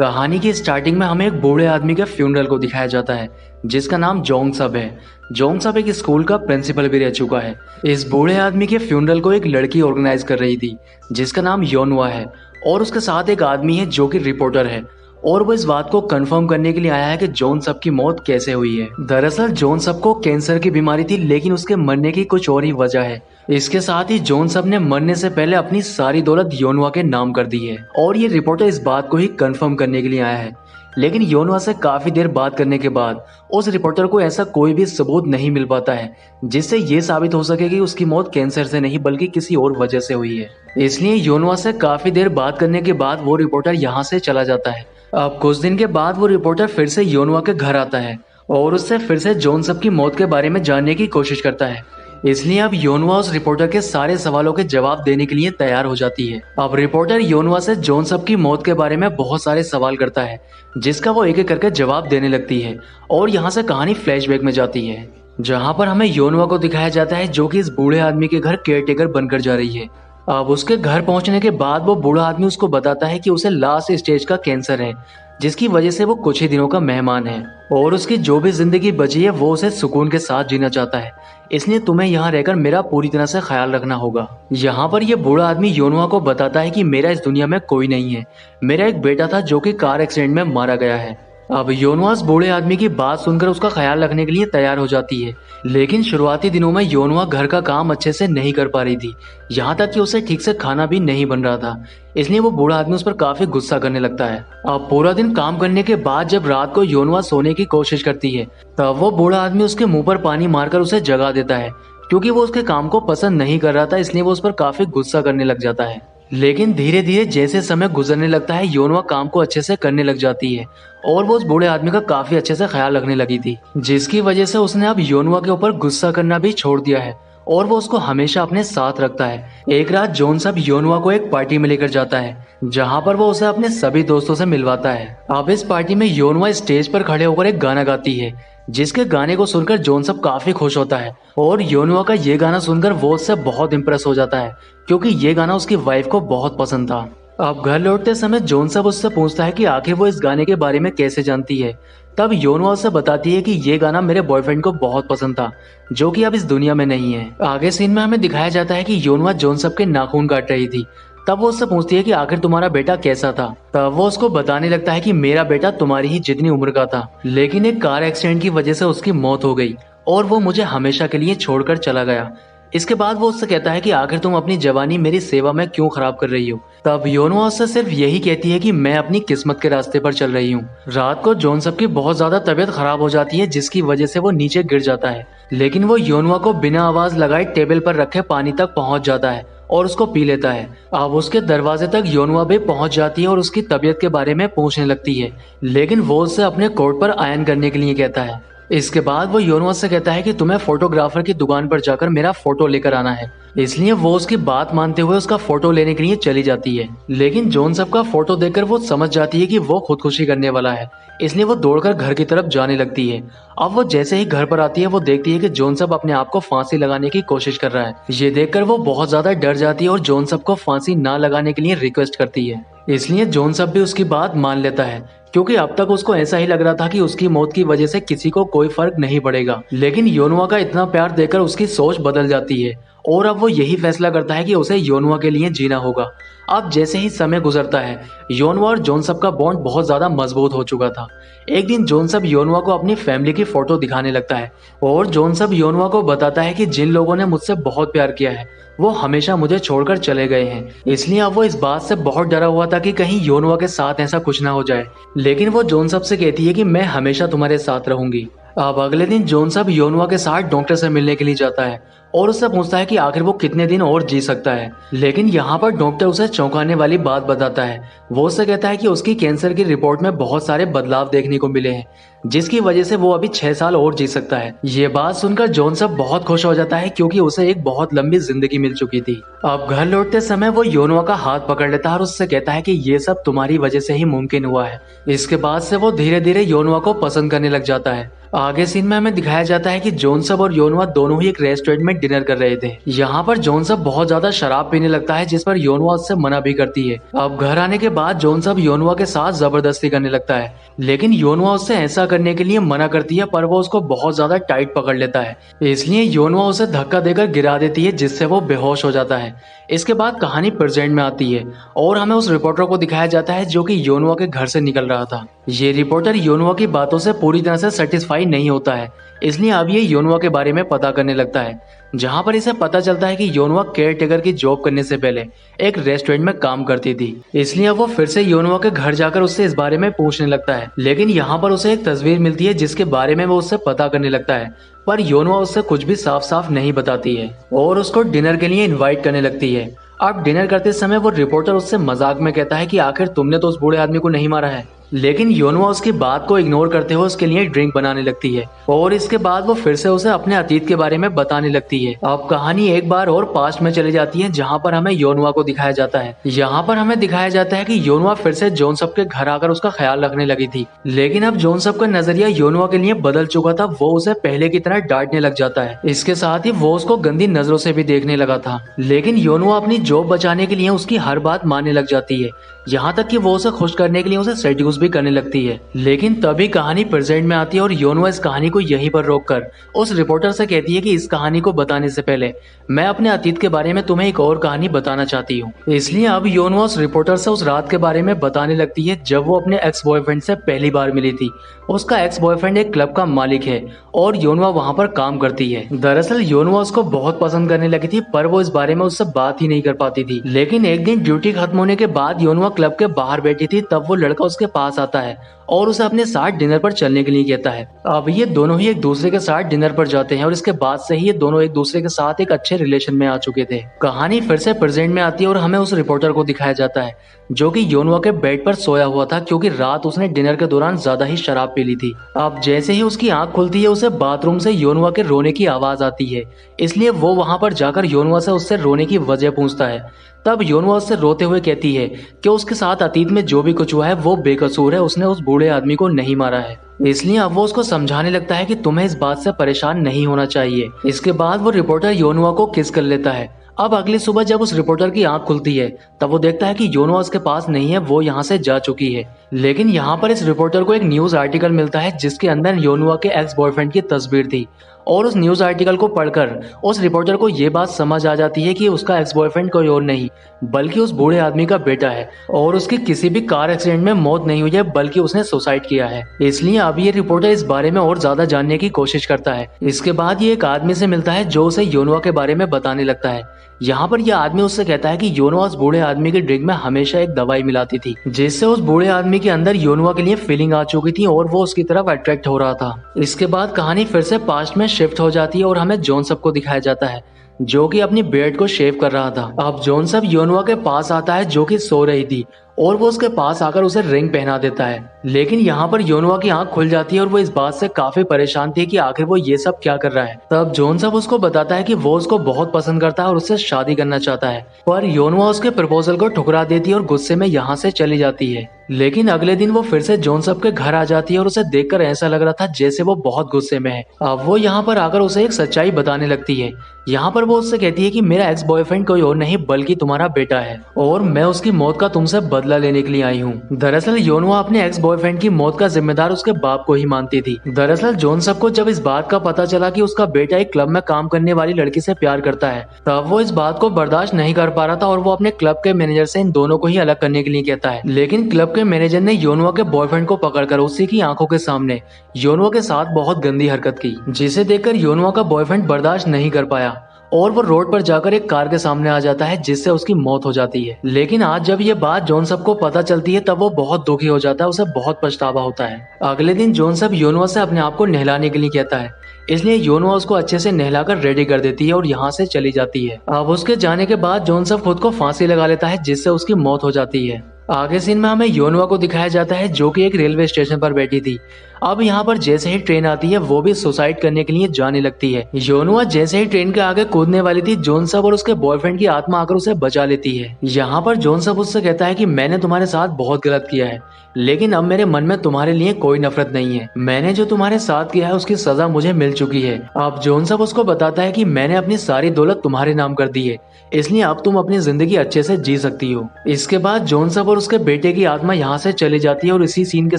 कहानी की स्टार्टिंग में हमें एक बूढ़े आदमी के फ्यूनरल को दिखाया जाता है जिसका नाम जोंग सब है। जोंग सब एक स्कूल का प्रिंसिपल भी रह चुका है। इस बूढ़े आदमी के फ्यूनरल को एक लड़की ऑर्गेनाइज कर रही थी जिसका नाम योनवा है और उसके साथ एक आदमी है जो कि रिपोर्टर है और वो इस बात को कंफर्म करने के लिए आया है कि जॉन सब की मौत कैसे हुई है। दरअसल जॉन सब को कैंसर की बीमारी थी लेकिन उसके मरने की कुछ और ही वजह है। इसके साथ ही जॉन सब ने मरने से पहले अपनी सारी दौलत योनवा के नाम कर दी है और ये रिपोर्टर इस बात को ही कंफर्म करने के लिए आया है। लेकिन योनवा से काफी देर बात करने के बाद उस रिपोर्टर को ऐसा कोई भी सबूत नहीं मिल पाता है जिससे ये साबित हो सके कि उसकी मौत कैंसर से नहीं बल्कि किसी और वजह से हुई है। इसलिए योनवा से काफी देर बात करने के बाद वो रिपोर्टर यहाँ से चला जाता है। अब कुछ दिन के बाद वो रिपोर्टर फिर से योनवा के घर आता है और उससे फिर से जॉन सब की मौत के बारे में जानने की कोशिश करता है। इसलिए अब योनवा उस रिपोर्टर के सारे सवालों के जवाब देने के लिए तैयार हो जाती है। अब रिपोर्टर योनवा से जॉन सब की मौत के बारे में बहुत सारे सवाल करता है जिसका वो एक एक करके जवाब देने लगती है और यहाँ से कहानी फ्लैशबैक में जाती है जहाँ पर हमें योनवा को दिखाया जाता है जो कि इस बूढ़े आदमी के घर केयरटेकर बनकर जा रही है। अब उसके घर पहुंचने के बाद वो बूढ़ा आदमी उसको बताता है कि उसे लास्ट स्टेज का कैंसर है जिसकी वजह से वो कुछ ही दिनों का मेहमान है और उसकी जो भी जिंदगी बची है वो उसे सुकून के साथ जीना चाहता है। इसलिए तुम्हें यहाँ रहकर मेरा पूरी तरह से ख्याल रखना होगा। यहाँ पर ये बूढ़ा आदमी योनवा को बताता है कि मेरा इस दुनिया में कोई नहीं है, मेरा एक बेटा था जो कि कार एक्सीडेंट में मारा गया है। अब योनवा इस बूढ़े आदमी की बात सुनकर उसका ख्याल रखने के लिए तैयार हो जाती है। लेकिन शुरुआती दिनों में योनवा घर का काम अच्छे से नहीं कर पा रही थी, यहाँ तक कि उसे ठीक से खाना भी नहीं बन रहा था। इसलिए वो बूढ़ा आदमी उस पर काफी गुस्सा करने लगता है। अब पूरा दिन काम करने के बाद जब रात को योनवा सोने की कोशिश करती है तब वो बूढ़ा आदमी उसके मुंह पर पानी मारकर उसे जगा देता है क्योंकि वो उसके काम को पसंद नहीं कर रहा था। इसलिए वो उस पर काफी गुस्सा करने लग जाता है। लेकिन धीरे धीरे जैसे समय गुजरने लगता है योनवा काम को अच्छे से करने लग जाती है और वो उस बूढ़े आदमी का काफी अच्छे से ख्याल रखने लगी थी जिसकी वजह से उसने अब योनवा के ऊपर गुस्सा करना भी छोड़ दिया है और वो उसको हमेशा अपने साथ रखता है। एक रात जॉन सब योनवा को एक पार्टी में लेकर जाता है जहाँ पर वो उसे अपने सभी दोस्तों से मिलवाता है। अब इस पार्टी में योनवा स्टेज पर खड़े होकर एक गाना गाती है जिसके गाने को सुनकर जॉन सब काफी खुश होता है और योनवा का ये गाना सुनकर वो उससे बहुत इम्प्रेस हो जाता है क्योंकि ये गाना उसकी वाइफ को बहुत पसंद था। अब घर लौटते समय जॉन सब उससे पूछता है कि आखिर वो इस गाने के बारे में कैसे जानती है। तब योनवा उससे बताती है कि ये गाना मेरे बॉयफ्रेंड को बहुत पसंद था जो कि अब इस दुनिया में नहीं है। आगे सीन में हमें दिखाया जाता है कि योनवा जॉन सब के नाखून काट रही थी। तब वो उससे पूछती है कि आखिर तुम्हारा बेटा कैसा था। तब वो उसको बताने लगता है कि मेरा बेटा तुम्हारी ही जितनी उम्र का था लेकिन एक कार एक्सीडेंट की वजह से उसकी मौत हो गई और वो मुझे हमेशा के लिए छोड़कर चला गया। इसके बाद वो उससे कहता है कि आखिर तुम अपनी जवानी मेरी सेवा में क्यों खराब कर रही हो। तब योनवा उससे सिर्फ यही कहती है कि मैं अपनी किस्मत के रास्ते पर चल रही हूँ। रात को जॉन सब की बहुत ज्यादा तबीयत खराब हो जाती है जिसकी वजह से वो नीचे गिर जाता है लेकिन वो योनवा को बिना आवाज लगाए टेबल पर रखे पानी तक पहुंच जाता है और उसको पी लेता है। अब उसके दरवाजे तक योनवा भी पहुंच जाती है और उसकी तबीयत के बारे में पूछने लगती है लेकिन वो उससे अपने कोट पर आयन करने के लिए कहता है। इसके बाद वो योनवा से कहता है कि तुम्हें फोटोग्राफर की दुकान पर जाकर मेरा फोटो लेकर आना है। इसलिए वो उसकी बात मानते हुए उसका फोटो लेने के लिए चली जाती है लेकिन जॉन सब का फोटो देखकर वो समझ जाती है कि वो खुदकुशी करने वाला है। इसलिए वो दौड़कर घर की तरफ जाने लगती है। अब वो जैसे ही घर पर आती है वो देखती है कि जॉन सब अपने आप को फांसी लगाने की कोशिश कर रहा है। ये देखकर वो बहुत ज्यादा डर जाती है और जॉन सब को फांसी ना लगाने के लिए रिक्वेस्ट करती है। इसलिए जॉन सब भी उसकी बात मान लेता है क्योंकि अब तक उसको ऐसा ही लग रहा था कि उसकी मौत की वजह से किसी को कोई फर्क नहीं पड़ेगा। लेकिन योनवा का इतना प्यार देखकर उसकी सोच बदल जाती है और अब वो यही फैसला करता है कि उसे योनवा के लिए जीना होगा। अब जैसे ही समय गुजरता है योनवा और जॉन सब का बॉन्ड बहुत ज्यादा मजबूत हो चुका था। एक दिन जॉन सब योनवा को अपनी फैमिली की फोटो दिखाने लगता है और जॉन सब योनवा को बताता है कि जिन लोगों ने मुझसे बहुत प्यार किया है वो हमेशा मुझे छोड़कर चले गए हैं। इसलिए अब वो इस बात से बहुत डरा हुआ था कि कहीं योनवा के साथ ऐसा कुछ ना हो जाए। लेकिन वो जॉन सब से कहती है कि मैं हमेशा तुम्हारे साथ रहूंगी। अब अगले दिन जॉन सब योनवा के साथ डॉक्टर से मिलने के लिए जाता है और उससे पूछता है कि आखिर वो कितने दिन और जी सकता है। लेकिन यहाँ पर डॉक्टर उसे चौंकाने वाली बात बताता है। वो उससे कहता है कि उसकी कैंसर की रिपोर्ट में बहुत सारे बदलाव देखने को मिले हैं जिसकी वजह से वो अभी 6 साल और जी सकता है। ये बात सुनकर जॉन सब बहुत खुश हो जाता है क्योंकि उसे एक बहुत लंबी जिंदगी मिल चुकी थी। अब घर लौटते समय वो योनवा का हाथ पकड़ लेता है और उससे कहता है कि ये सब तुम्हारी वजह से ही मुमकिन हुआ है। इसके बाद से वो धीरे धीरे योनवा को पसंद करने लग जाता है आगे सीन में हमें दिखाया जाता है कि जोनसब और योनवा दोनों ही एक रेस्टोरेंट में डिनर कर रहे थे। यहाँ पर जोनसब बहुत ज्यादा शराब पीने लगता है, जिस पर योनवा उससे मना भी करती है। अब घर आने के बाद जोनसब योनवा के साथ जबरदस्ती करने लगता है, लेकिन योनवा उससे ऐसा करने के लिए मना करती है, पर वो उसको बहुत ज्यादा टाइट पकड़ लेता है। इसलिए योनवा उसे धक्का देकर गिरा देती है, जिससे वो बेहोश हो जाता है। इसके बाद कहानी प्रेजेंट में आती है और हमें उस रिपोर्टर को दिखाया जाता है जो कि योनवा के घर से निकल रहा था। ये रिपोर्टर योनवा की बातों से पूरी तरह से सेटिस्फाई नहीं होता है, इसलिए अब ये योनवा के बारे में पता करने लगता है, जहां पर इसे पता चलता है कि योनवा केयर टेकर की जॉब करने से पहले एक रेस्टोरेंट में काम करती थी। इसलिए अब वो फिर से योनवा के घर जाकर उससे इस बारे में पूछने लगता है, लेकिन यहाँ पर उसे एक तस्वीर मिलती है जिसके बारे में वो उससे पता करने लगता है, पर योनवा उससे कुछ भी साफ साफ नहीं बताती है और उसको डिनर के लिए इन्वाइट करने लगती है। अब डिनर करते समय वो रिपोर्टर उससे मजाक में कहता है कि आखिर तुमने तो उस बूढ़े आदमी को नहीं मारा है, लेकिन योनवा उसकी बात को इग्नोर करते हुए उसके लिए ड्रिंक बनाने लगती है और इसके बाद वो फिर से उसे अपने अतीत के बारे में बताने लगती है। अब कहानी एक बार और पास्ट में चली जाती है, जहाँ पर हमें योनवा को दिखाया जाता है। यहाँ पर हमें दिखाया जाता है कि योनवा फिर से जोनसब के घर आकर उसका ख्याल रखने लगी थी, लेकिन अब जोनसब का नजरिया योनवा के लिए बदल चुका था। वो उसे पहले की तरह डांटने लग जाता है, इसके साथ ही वो उसको गंदी नजरों से भी देखने लगा था। लेकिन योनवा अपनी जॉब बचाने के लिए उसकी हर बात मानने लग जाती है, यहाँ तक कि वो उसे खुश करने के लिए उसे सेड्यूस भी करने लगती है। लेकिन तभी कहानी प्रेजेंट में आती है और योनवा इस कहानी को यहीं पर रोककर उस रिपोर्टर से कहती है कि इस कहानी को बताने से पहले मैं अपने अतीत के बारे में तुम्हें एक और कहानी बताना चाहती हूँ। इसलिए अब योनवा उस रिपोर्टर से उस रात के बारे में बताने लगती है जब वो अपने एक्स बॉयफ्रेंड से पहली बार मिली थी। उसका एक्स बॉयफ्रेंड एक क्लब का मालिक है और योनवा वहाँ पर काम करती है। दरअसल योनवा उसको बहुत पसंद करने लगी थी, पर वो इस बारे में उससे बात ही नहीं कर पाती थी। लेकिन एक दिन ड्यूटी खत्म होने के बाद योनवा क्लब के बाहर बैठी थी, तब वो लड़का उसके पास आता है और उसे अपने साथ डिनर पर चलने के लिए कहता है। अब ये दोनों ही एक दूसरे के साथ डिनर पर जाते हैं और इसके बाद से ही ये दोनों एक दूसरे के साथ एक अच्छे रिलेशन में आ चुके थे। कहानी फिर से प्रेजेंट में आती है और हमें उस रिपोर्टर को दिखाया जाता है जो कि योनवा के बेड पर सोया हुआ था, क्योंकि रात उसने डिनर के दौरान ज्यादा ही शराब पी ली थी। अब जैसे ही उसकी आंख खुलती है उसे बाथरूम से योनवा के रोने की आवाज आती है, इसलिए वो वहां पर जाकर योनवा से उससे रोने की वजह पूछता है। तब योनवा उससे रोते हुए कहती है कि उसके साथ अतीत में जो भी कुछ हुआ है वो बेकसूर है, उसने उस बूढ़े आदमी को नहीं मारा है। इसलिए अब वो उसको समझाने लगता है कि तुम्हें इस बात से परेशान नहीं होना चाहिए। इसके बाद वो रिपोर्टर योनवा को किस कर लेता है। अब अगली सुबह जब उस रिपोर्टर की आंख खुलती है तब वो देखता है कि योनवा उसके पास नहीं है, वो यहाँ से जा चुकी है। लेकिन यहाँ पर इस रिपोर्टर को एक न्यूज आर्टिकल मिलता है जिसके अंदर योनवा के एक्स बॉयफ्रेंड की तस्वीर थी और उस न्यूज आर्टिकल को पढ़कर उस रिपोर्टर को ये बात समझ आ जाती है कि उसका एक्स बॉयफ्रेंड कोई और नहीं बल्कि उस बूढ़े आदमी का बेटा है और उसकी किसी भी कार एक्सीडेंट में मौत नहीं हुई है बल्कि उसने सुसाइड किया है। इसलिए अब ये रिपोर्टर इस बारे में और ज्यादा जानने की कोशिश करता है। इसके बाद ये एक आदमी से मिलता है जो उसे योनवा के बारे में बताने लगता है। यहाँ पर यह आदमी उससे कहता है कि योनवा उस बूढ़े आदमी की ड्रिंक में हमेशा एक दवाई मिलाती थी, जिससे उस बूढ़े आदमी के अंदर योनवा के लिए फीलिंग आ चुकी थी और वो उसकी तरफ अट्रैक्ट हो रहा था। इसके बाद कहानी फिर से पास्ट में शिफ्ट हो जाती है और हमें जोनसब को दिखाया जाता है जो कि अपनी बियर्ड को शेव कर रहा था। अब जोनसब योनवा के पास आता है जो कि सो रही थी और वो उसके पास आकर उसे रिंग पहना देता है। लेकिन यहाँ पर योनवा की आंख खुल जाती है और वो इस बात से काफी परेशान थी कि आखिर वो ये सब क्या कर रहा है। तब जोनसब उसको बताता है कि वो उसको बहुत पसंद करता है और उससे शादी करना चाहता है, पर योनवा उसके प्रपोजल को ठुकरा देती है और गुस्से में यहाँ से चली जाती है। लेकिन अगले दिन वो फिर से जोनसब के घर आ जाती है और उसे देखकर ऐसा लग रहा था जैसे वो बहुत गुस्से में है। अब वो यहाँ पर आकर उसे एक सच्चाई बताने लगती है। यहाँ पर वो उससे कहती है कि मेरा एक्स बॉयफ्रेंड कोई और नहीं बल्कि तुम्हारा बेटा है और मैं उसकी मौत का तुमसे बदला लेने के लिए आई हूँ। दरअसल योनवा अपने एक्स बॉयफ्रेंड की मौत का जिम्मेदार उसके बाप को ही मानती थी। दरअसल जोनसब को जब इस बात का पता चला कि उसका बेटा एक क्लब में काम करने वाली लड़की से प्यार करता है, तब वो इस बात को बर्दाश्त नहीं कर पा रहा था और वो अपने क्लब के मैनेजर से इन दोनों को ही अलग करने के लिए कहता है। लेकिन क्लब के मैनेजर ने योनवा के बॉयफ्रेंड को पकड़कर उसी की आंखों के सामने योनवा के साथ बहुत गंदी हरकत की, जिसे देखकर योनवा का बॉयफ्रेंड बर्दाश्त नहीं कर पाया और वो रोड पर जाकर एक कार के सामने आ जाता है जिससे उसकी मौत हो जाती है। लेकिन आज जब ये बात जोनसब को पता चलती है तब वो बहुत दुखी हो जाता है, उसे बहुत पछतावा होता है। अगले दिन जोनसब योनवा से अपने आप को नहलाने के लिए कहता है, इसलिए योनवा उसको अच्छे से नहलाकर रेडी कर देती है और यहाँ से चली जाती है। अब उसके जाने के बाद जोनसब खुद को फांसी लगा लेता है जिससे उसकी मौत हो जाती है। आगे सीन में हमें योनवा को दिखाया जाता है जो कि एक रेलवे स्टेशन पर बैठी थी। अब यहाँ पर जैसे ही ट्रेन आती है वो भी सुसाइड करने के लिए जाने लगती है। योनुआ जैसे ही ट्रेन के आगे कूदने वाली थी, जॉन सब और उसके बॉयफ्रेंड की आत्मा आकर उसे बचा लेती है। यहाँ पर जॉन सब उससे कहता है कि मैंने तुम्हारे साथ बहुत गलत किया है, लेकिन अब मेरे मन में तुम्हारे लिए कोई नफरत नहीं है। मैंने जो तुम्हारे साथ किया है उसकी सजा मुझे मिल चुकी है। अब जॉन सब उसको बताता है कि मैंने अपनी सारी दौलत तुम्हारे नाम कर दी है, इसलिए अब तुम अपनी जिंदगी अच्छे से जी सकती हो। इसके बाद जॉन सब और उसके बेटे की आत्मा यहाँ से चली जाती है और इसी सीन के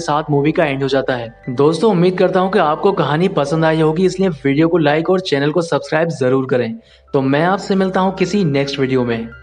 साथ मूवी का एंड हो जाता है। दोस्तों, उम्मीद करता हूँ कि आपको कहानी पसंद आई होगी, इसलिए वीडियो को लाइक और चैनल को सब्सक्राइब जरूर करें। तो मैं आपसे मिलता हूँ किसी नेक्स्ट वीडियो में।